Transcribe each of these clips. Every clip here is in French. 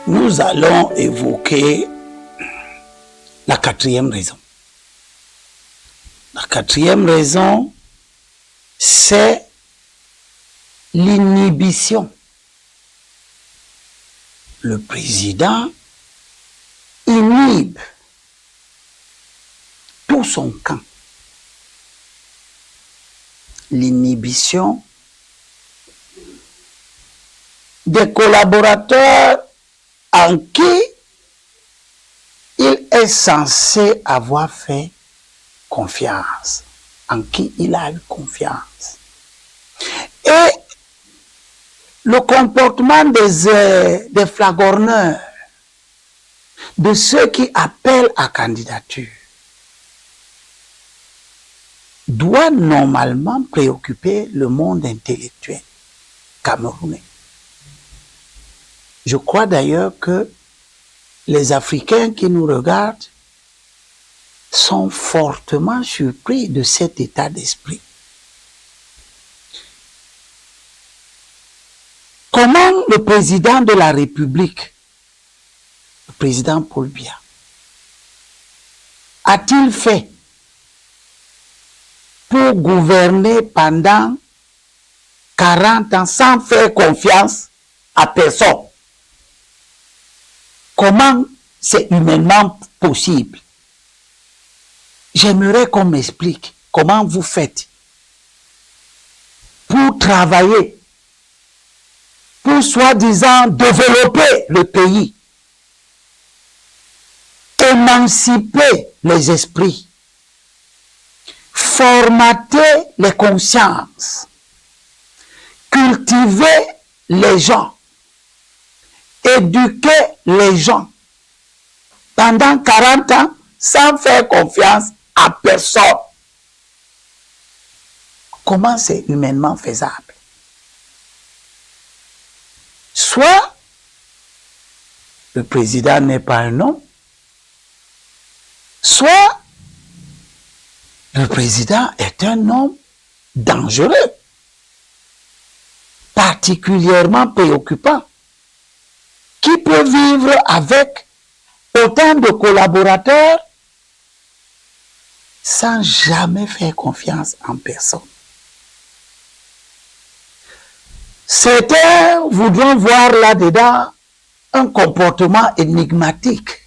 Nous allons évoquer la quatrième raison. La quatrième raison, c'est l'inhibition. Le président inhibe tout son camp. L'inhibition des collaborateurs en qui il est censé avoir fait confiance, en qui il a eu confiance. Et le comportement des flagorneurs, de ceux qui appellent à candidature, doit normalement préoccuper le monde intellectuel camerounais. Je crois d'ailleurs que les Africains qui nous regardent sont fortement surpris de cet état d'esprit. Comment le président de la République, le président Paul Biya, a-t-il fait pour gouverner pendant 40 ans sans faire confiance à personne? Comment c'est humainement possible? J'aimerais qu'on m'explique comment vous faites pour travailler, pour soi-disant développer le pays, émanciper les esprits, formater les consciences, cultiver les gens, éduquer les gens pendant 40 ans sans faire confiance à personne. Comment c'est humainement faisable? Soit le président n'est pas un homme, soit le président est un homme dangereux, particulièrement préoccupant, qui peut vivre avec autant de collaborateurs sans jamais faire confiance en personne. Certains voudront voir là-dedans un comportement énigmatique,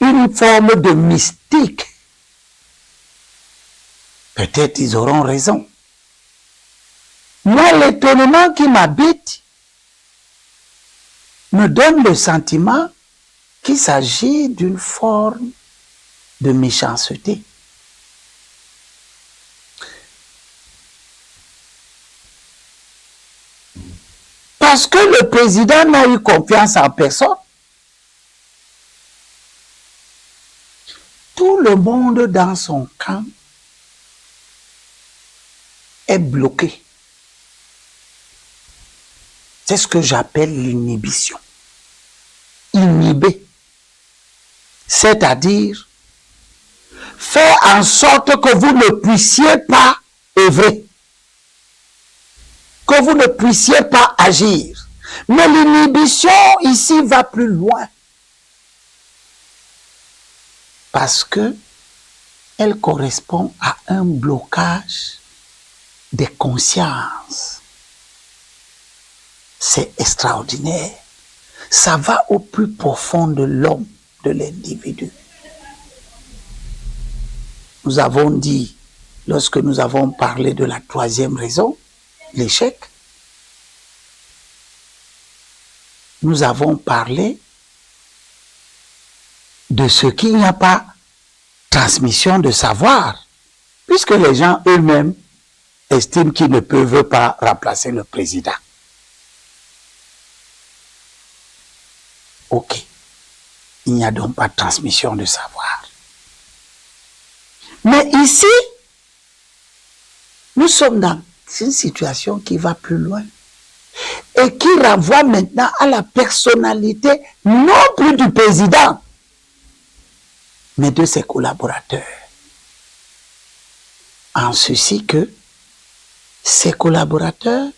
une forme de mystique. Peut-être ils auront raison. Moi, l'étonnement qui m'habite me donne le sentiment qu'il s'agit d'une forme de méchanceté. Parce que le président n'a eu confiance en personne. Tout le monde dans son camp est bloqué. C'est ce que j'appelle l'inhibition. Inhiber. C'est-à-dire faire en sorte que vous ne puissiez pas œuvrer, que vous ne puissiez pas agir. Mais l'inhibition ici va plus loin. Parce que elle correspond à un blocage des consciences. C'est extraordinaire. Ça va au plus profond de l'homme, de l'individu. Nous avons dit, lorsque nous avons parlé de la troisième raison, l'échec, nous avons parlé de ce qu'il n'y a pas transmission de savoir, puisque les gens eux-mêmes estiment qu'ils ne peuvent pas remplacer le président. Ok. Il n'y a donc pas de transmission de savoir. Mais ici, nous sommes dans une situation qui va plus loin et qui renvoie maintenant à la personnalité non plus du président, mais de ses collaborateurs. En ceci que ses collaborateurs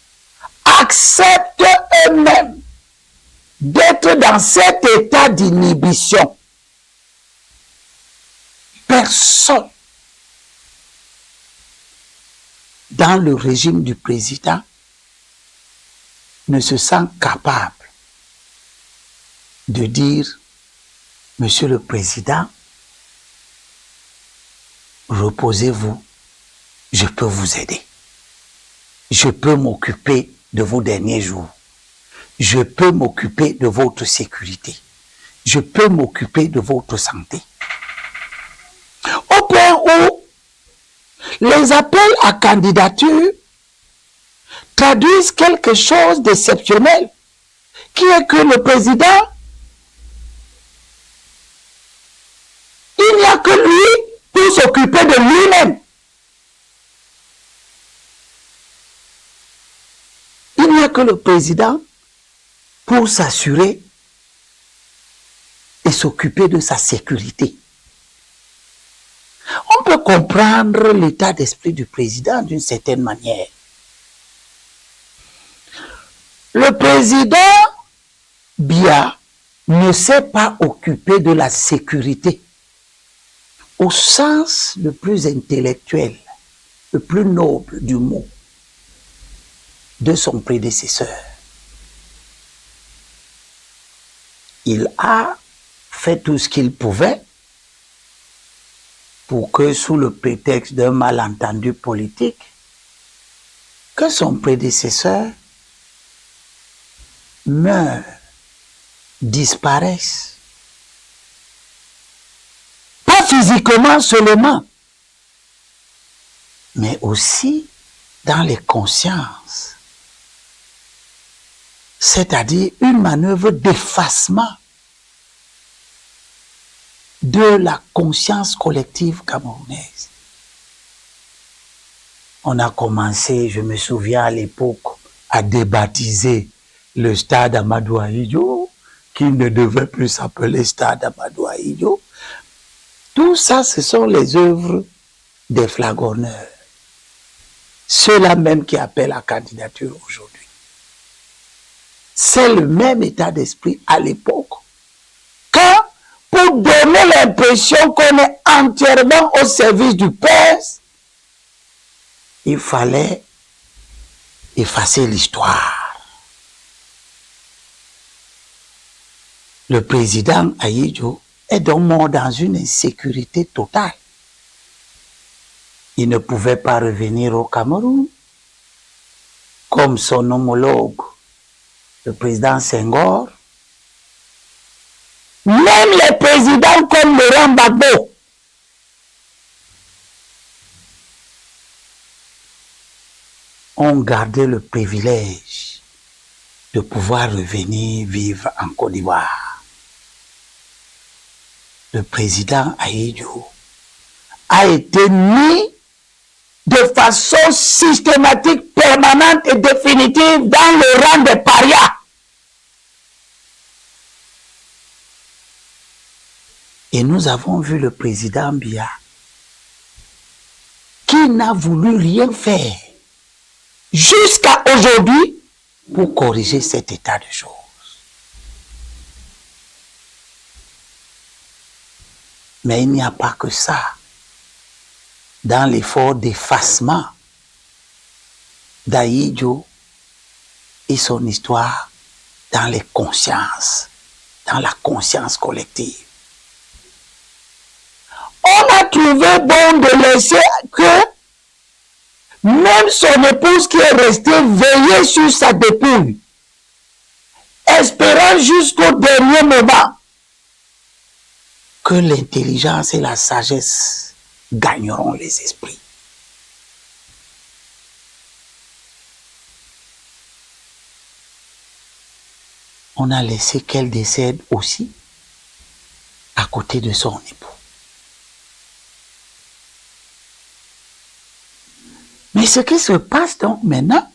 acceptent eux-mêmes d'être dans cet état d'inhibition. Personne dans le régime du président ne se sent capable de dire, Monsieur le Président, reposez-vous, je peux vous aider. Je peux m'occuper de vos derniers jours. Je peux m'occuper de votre sécurité. Je peux m'occuper de votre santé. Au point où les appels à candidature traduisent quelque chose d'exceptionnel, qui est que le président, il n'y a que lui pour s'occuper de lui-même. Il n'y a que le président pour s'assurer et s'occuper de sa sécurité. On peut comprendre l'état d'esprit du président d'une certaine manière. Le président Biya ne s'est pas occupé de la sécurité au sens le plus intellectuel, le plus noble du mot, de son prédécesseur. Il a fait tout ce qu'il pouvait pour que, sous le prétexte d'un malentendu politique, que son prédécesseur meure, disparaisse. Pas physiquement seulement, mais aussi dans les consciences. C'est-à-dire une manœuvre d'effacement de la conscience collective camerounaise. On a commencé, je me souviens à l'époque, à débaptiser le stade Amadou Ahidjo, qui ne devait plus s'appeler stade Amadou Ahidjo. Tout ça, ce sont les œuvres des flagonneurs. Ceux-là même qui appellent à candidature aujourd'hui. C'est le même état d'esprit à l'époque. Quand, pour donner l'impression qu'on est entièrement au service du prince, il fallait effacer l'histoire. Le président Ahidjo est donc mort dans une insécurité totale. Il ne pouvait pas revenir au Cameroun comme son homologue, le président Senghor. Même les présidents comme Laurent Gbagbo ont gardé le privilège de pouvoir revenir vivre en Côte d'Ivoire. Le président Ahidjo a été mis de façon systématique, permanente et définitive dans le rang des parias. Et nous avons vu le président Biya qui n'a voulu rien faire jusqu'à aujourd'hui pour corriger cet état de choses. Mais il n'y a pas que ça. Dans l'effort d'effacement d'Ahidjo et son histoire, dans les consciences, dans la conscience collective. On a trouvé bon de laisser que même son épouse qui est restée veillée sur sa dépouille, espérant jusqu'au dernier moment que l'intelligence et la sagesse gagneront les esprits. On a laissé qu'elle décède aussi à côté de son époux. Mais ce qui se passe donc maintenant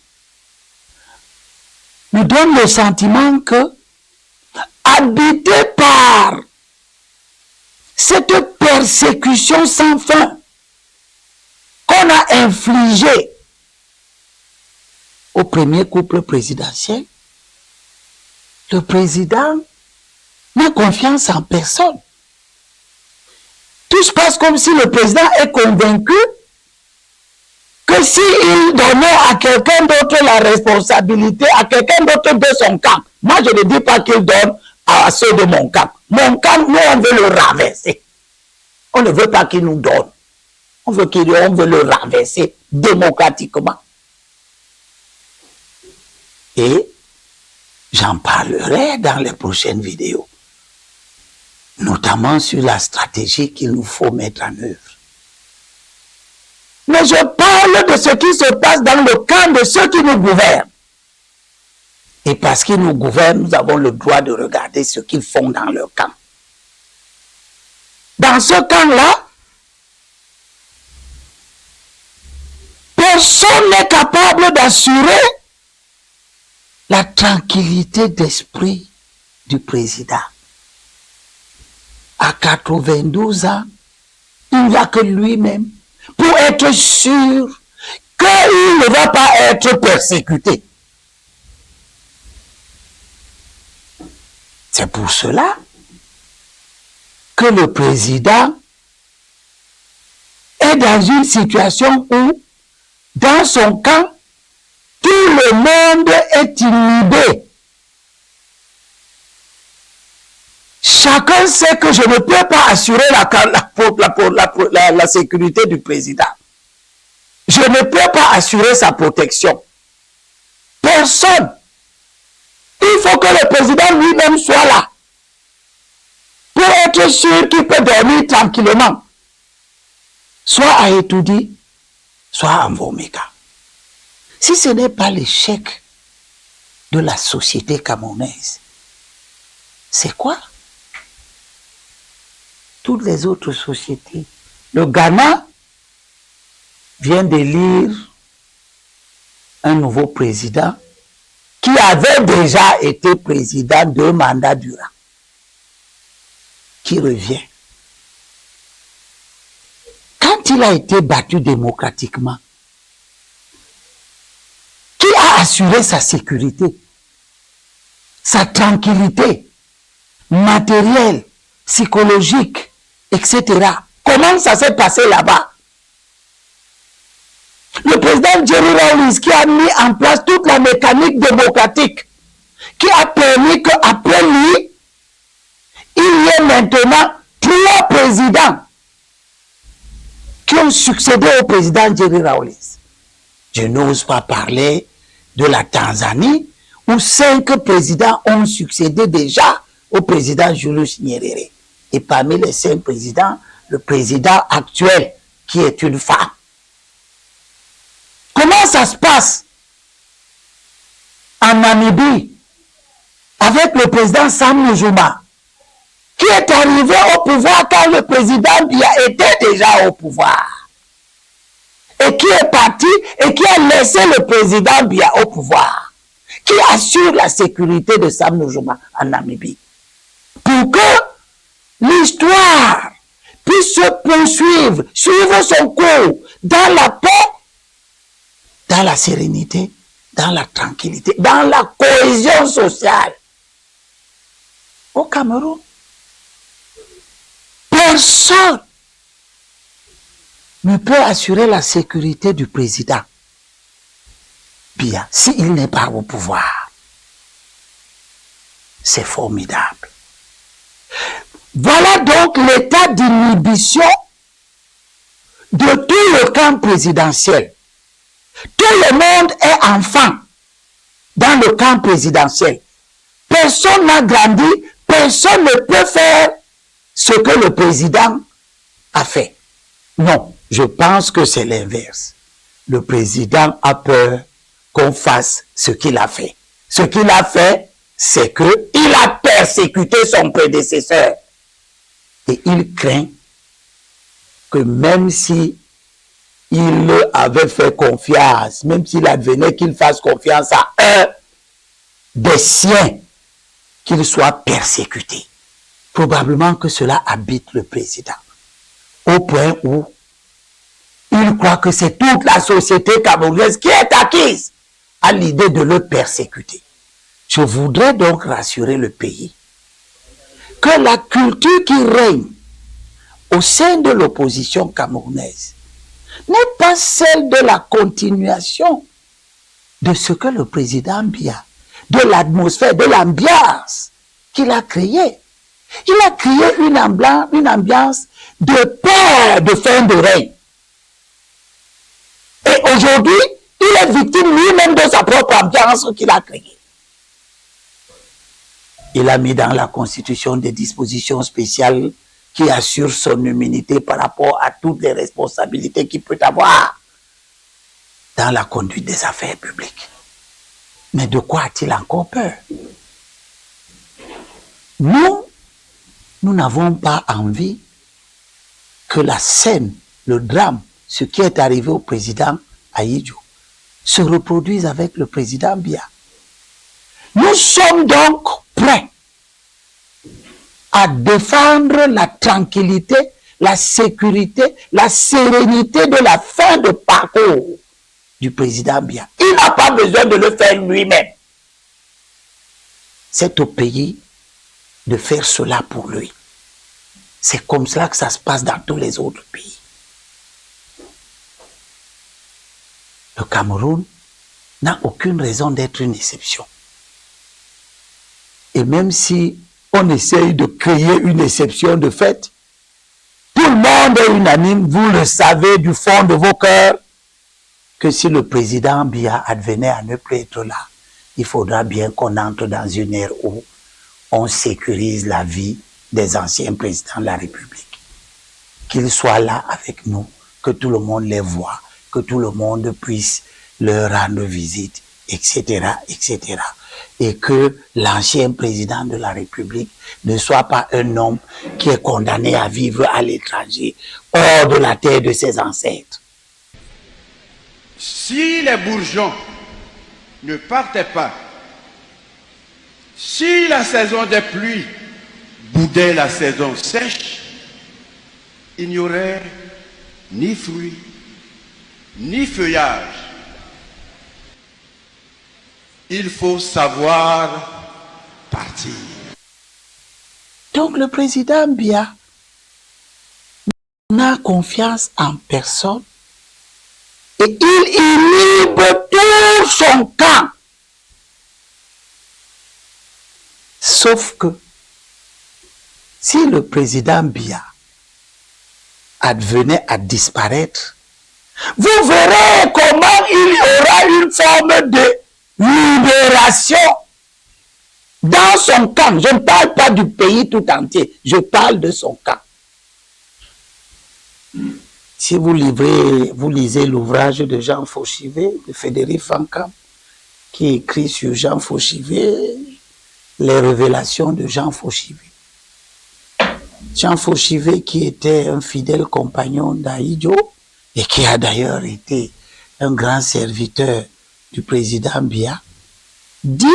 nous donne le sentiment que, habité par cette persécution sans fin qu'on a infligée au premier couple présidentiel, le président n'a confiance en personne. Tout se passe comme si le président est convaincu que s'il donnait à quelqu'un d'autre la responsabilité, à quelqu'un d'autre de son camp, moi je ne dis pas qu'il donne à ceux de mon camp. Mon camp, nous on veut le raverser. On ne veut pas qu'il nous donne. On veut le raverser démocratiquement. Et j'en parlerai dans les prochaines vidéos, notamment sur la stratégie qu'il nous faut mettre en œuvre. Mais je parle de ce qui se passe dans le camp de ceux qui nous gouvernent. Et parce qu'ils nous gouvernent, nous avons le droit de regarder ce qu'ils font dans leur camp. Dans ce camp-là, personne n'est capable d'assurer la tranquillité d'esprit du président. À 92 ans, il n'y a que lui-même pour être sûr qu'il ne va pas être persécuté. C'est pour cela que le président est dans une situation où, dans son camp, tout le monde est inhibé. Chacun sait que je ne peux pas assurer la sécurité du président. Je ne peux pas assurer sa protection. Personne. Il faut que le président lui-même soit là pour être sûr qu'il peut dormir tranquillement. Soit à Etoudi, soit en Vomeka. Si ce n'est pas l'échec de la société camerounaise, c'est quoi? Toutes les autres sociétés. Le Ghana vient d'élire un nouveau président qui avait déjà été président 2 mandats durant, qui revient. Quand il a été battu démocratiquement, qui a assuré sa sécurité, sa tranquillité matérielle, psychologique, etc. Comment ça s'est passé là-bas? Le président Jerry Rawlings qui a mis en place toute la mécanique démocratique, qui a permis qu'après lui, il y ait maintenant 3 présidents qui ont succédé au président Jerry Rawlings. Je n'ose pas parler de la Tanzanie, où 5 présidents ont succédé déjà au président Julius Nyerere. Et parmi les 5 présidents, le président actuel, qui est une femme. Comment ça se passe en Namibie avec le président Sam Nujoma, qui est arrivé au pouvoir quand le président Biya était déjà au pouvoir, et qui est parti et qui a laissé le président Biya au pouvoir, qui assure la sécurité de Sam Nujoma en Namibie, pour que l'histoire puisse se poursuivre, suivre son cours dans la paix, dans la sérénité, dans la tranquillité, dans la cohésion sociale. Au Cameroun, personne ne peut assurer la sécurité du président Biya s'il n'est pas au pouvoir. C'est formidable. Voilà donc l'état d'inhibition de tout le camp présidentiel. Tout le monde est enfant dans le camp présidentiel. Personne n'a grandi, personne ne peut faire ce que le président a fait. Non, je pense que c'est l'inverse. Le président a peur qu'on fasse ce qu'il a fait. Ce qu'il a fait, c'est qu'il a persécuté son prédécesseur. Et il craint que même si il avait fait confiance, même s'il advenait qu'il fasse confiance à un des siens, qu'il soit persécuté. Probablement que cela habite le président. Au point où il croit que c'est toute la société camerounaise qui est acquise à l'idée de le persécuter. Je voudrais donc rassurer le pays que la culture qui règne au sein de l'opposition camerounaise n'est pas celle de la continuation de ce que le président Biya, de l'atmosphère, de l'ambiance qu'il a créée. Il a créé une ambiance de peur de fin de règne. Et aujourd'hui, il est victime lui-même de sa propre ambiance qu'il a créée. Il a mis dans la Constitution des dispositions spéciales qui assurent son immunité par rapport à toutes les responsabilités qu'il peut avoir dans la conduite des affaires publiques. Mais de quoi a-t-il encore peur? Nous n'avons pas envie que la scène, le drame, ce qui est arrivé au président Ahidjo, se reproduise avec le président Biya. Nous sommes donc prêts à défendre la tranquillité, la sécurité, la sérénité de la fin de parcours du président Biya. Il n'a pas besoin de le faire lui-même. C'est au pays de faire cela pour lui. C'est comme cela que ça se passe dans tous les autres pays. Le Cameroun n'a aucune raison d'être une exception. Et même si on essaye de créer une exception de fait, tout le monde est unanime, vous le savez du fond de vos cœurs, que si le président Biya advenait à ne plus être là, il faudra bien qu'on entre dans une ère où on sécurise la vie des anciens présidents de la République. Qu'ils soient là avec nous, que tout le monde les voit, que tout le monde puisse leur rendre visite, etc., etc. Et que l'ancien président de la République ne soit pas un homme qui est condamné à vivre à l'étranger, hors de la terre de ses ancêtres. Si les bourgeons ne partaient pas, si la saison des pluies boudait la saison sèche, il n'y aurait ni fruits, ni feuillage. Il faut savoir partir. Donc le président Biya n'a confiance en personne et il inhibe tout son camp. Sauf que si le président Biya advenait à disparaître, vous verrez comment il y aura une forme de libération dans son camp. Je ne parle pas du pays tout entier, je parle de son camp. Si vous lisez l'ouvrage de Jean Fauchivet, de Frédéric Fancam, qui écrit sur Jean Fauchivet, les révélations de Jean Fauchivet. Jean Fauchivet, qui était un fidèle compagnon d'Ahidjo et qui a d'ailleurs été un grand serviteur du président Biya, dit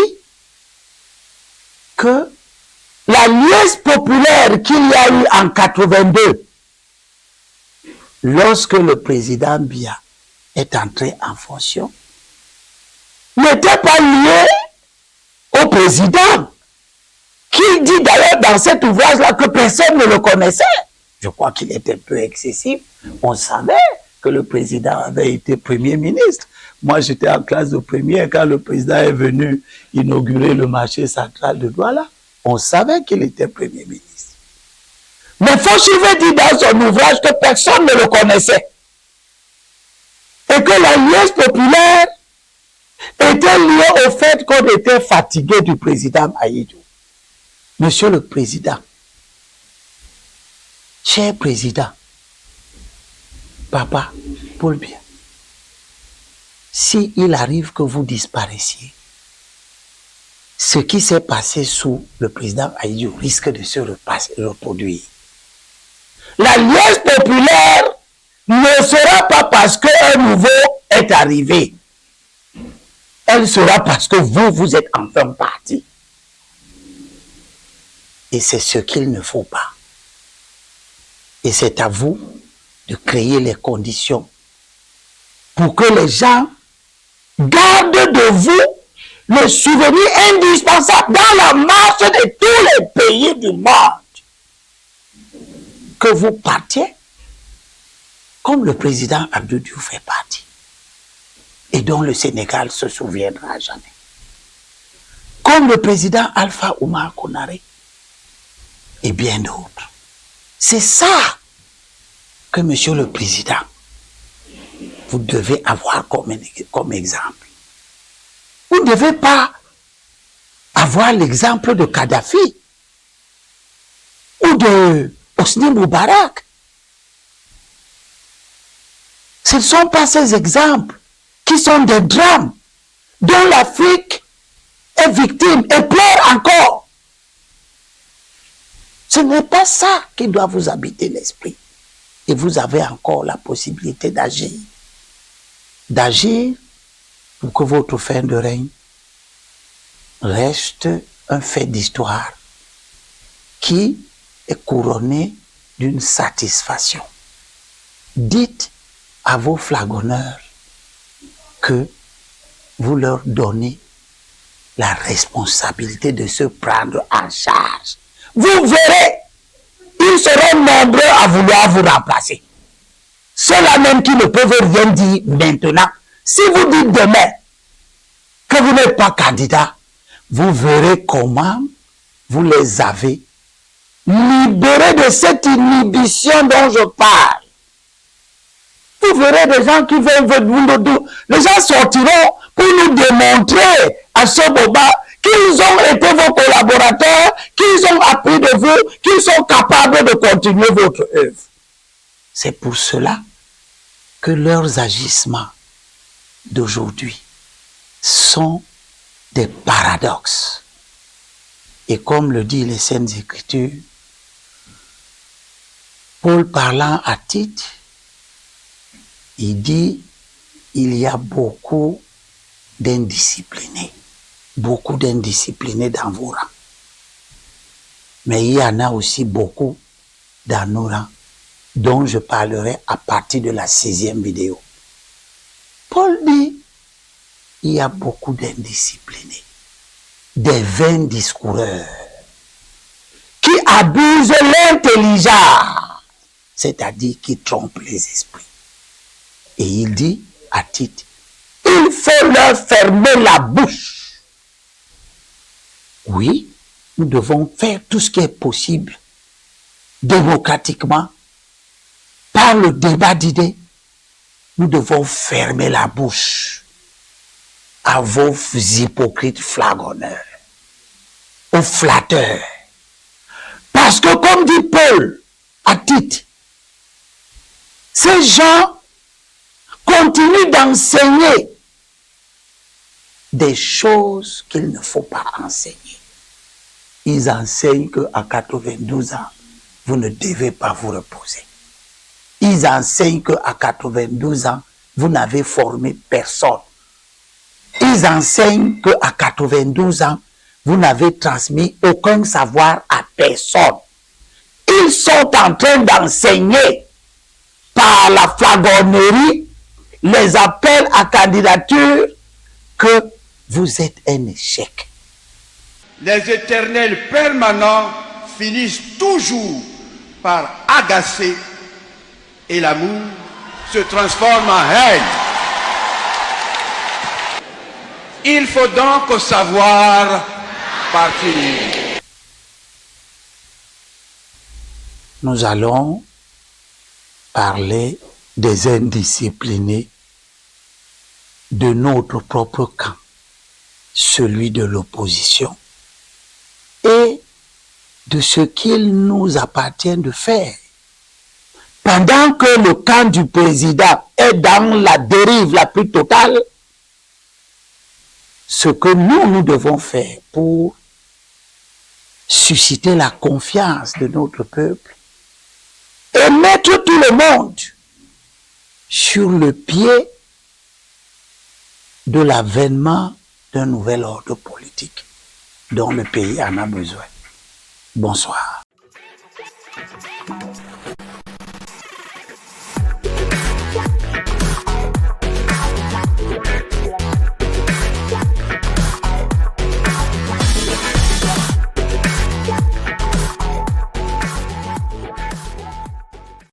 que la liesse populaire qu'il y a eu en 82, lorsque le président Biya est entré en fonction, n'était pas liée au président, qui dit d'ailleurs dans cet ouvrage-là que personne ne le connaissait. Je crois qu'il était un peu excessif. On savait que le président avait été Premier ministre. Moi, j'étais en classe de première quand le président est venu inaugurer le marché central de Douala. On savait qu'il était Premier ministre. Mais Fauchivet dit dans son ouvrage que personne ne le connaissait. Et que la liesse populaire était liée au fait qu'on était fatigué du président Ahidjo. Monsieur le Président, cher Président, Papa Paul Biya, s'il arrive que vous disparaissiez, ce qui s'est passé sous le président Ahidjo risque de se reproduire. La liesse populaire ne sera pas parce qu'un nouveau est arrivé. Elle sera parce que vous êtes enfin parti. Et c'est ce qu'il ne faut pas. Et c'est à vous de créer les conditions pour que les gens gardent de vous le souvenir indispensable dans la marche de tous les pays du monde. Que vous partiez comme le président Abdou Diouf fait partie et dont le Sénégal se souviendra jamais. Comme le président Alpha Oumar Konaré et bien d'autres. C'est ça que, Monsieur le Président, vous devez avoir comme exemple. Vous ne devez pas avoir l'exemple de Kadhafi ou de Hosni Moubarak. Ce ne sont pas ces exemples qui sont des drames dont l'Afrique est victime et pleure encore. Ce n'est pas ça qui doit vous habiter l'esprit. Et vous avez encore la possibilité d'agir. D'agir pour que votre fin de règne reste un fait d'histoire qui est couronné d'une satisfaction. Dites à vos flagonneurs que vous leur donnez la responsabilité de se prendre en charge. Vous verrez, ils seront nombreux à vouloir vous remplacer. Ceux-là même qui ne peuvent rien dire maintenant, si vous dites demain que vous n'êtes pas candidat, vous verrez comment vous les avez libérés de cette inhibition dont je parle. Vous verrez des gens qui veulent les gens sortiront pour nous démontrer à ce moment qu'ils ont été vos collaborateurs, qu'ils ont appris de vous, qu'ils sont capables de continuer votre œuvre. C'est pour cela que leurs agissements d'aujourd'hui sont des paradoxes. Et comme le dit les Saintes Écritures, Paul parlant à Tite, il dit, il y a beaucoup d'indisciplinés dans vos rangs. Mais il y en a aussi beaucoup dans nos rangs, dont je parlerai à partir de la 6e vidéo. Paul dit, il y a beaucoup d'indisciplinés, des vains discoureurs, qui abusent l'intelligence, c'est-à-dire qui trompent les esprits. Et il dit à Tite, il faut leur fermer la bouche. Oui, nous devons faire tout ce qui est possible, démocratiquement, par le débat d'idées. Nous devons fermer la bouche à vos hypocrites flagonneurs, aux flatteurs. Parce que comme dit Paul à Tite, ces gens continuent d'enseigner des choses qu'il ne faut pas enseigner. Ils enseignent qu'à 92 ans, vous ne devez pas vous reposer. Ils enseignent qu'à 92 ans, vous n'avez formé personne. Ils enseignent qu'à 92 ans, vous n'avez transmis aucun savoir à personne. Ils sont en train d'enseigner par la flagornerie les appels à candidature que vous êtes un échec. Les éternels permanents finissent toujours par agacer et l'amour se transforme en haine. Il faut donc savoir partir. nous allons parler des indisciplinés de notre propre camp, celui de l'opposition, et de ce qu'il nous appartient de faire. Pendant que le camp du président est dans la dérive la plus totale, ce que nous devons faire pour susciter la confiance de notre peuple et mettre tout le monde sur le pied de l'avènement d'un nouvel ordre politique dont le pays en a besoin. Bonsoir.